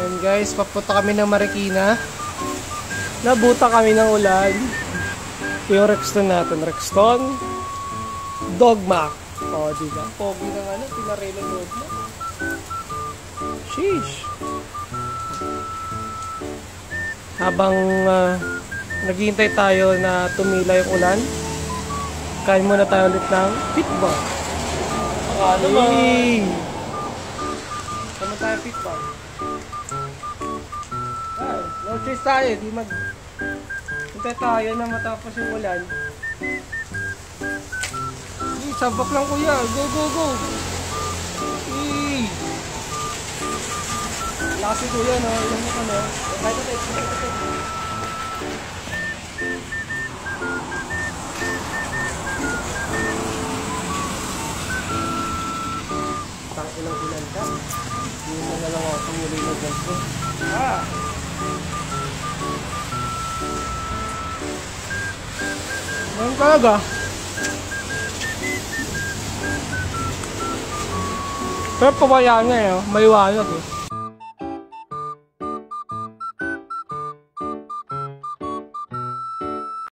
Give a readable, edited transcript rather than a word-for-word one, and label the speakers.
Speaker 1: Ayan guys, papunta kami ng Marikina. Nabuta kami ng ulan. Yung Rexton natin. Rexton Dogma. O, diba? Pogi ng ano, Pinarello Dogma. Sheesh. Habang naghihintay tayo na tumila yung ulan, kain muna tayo ulit ng pitball. Hey! Sama tayo pitball. No choice tayo, di mag... Hintay tayo na matapos yung ulan. Sabak lang kuya, go go go! Lasi kuya no, ilan mo ka no? Kahit ito, ito. Ilang ulan ka. Hindi mo na lang ako pumuli na dyan ko. Ngayon talaga. Pero pabayaan nga eh. Maliwanag eh.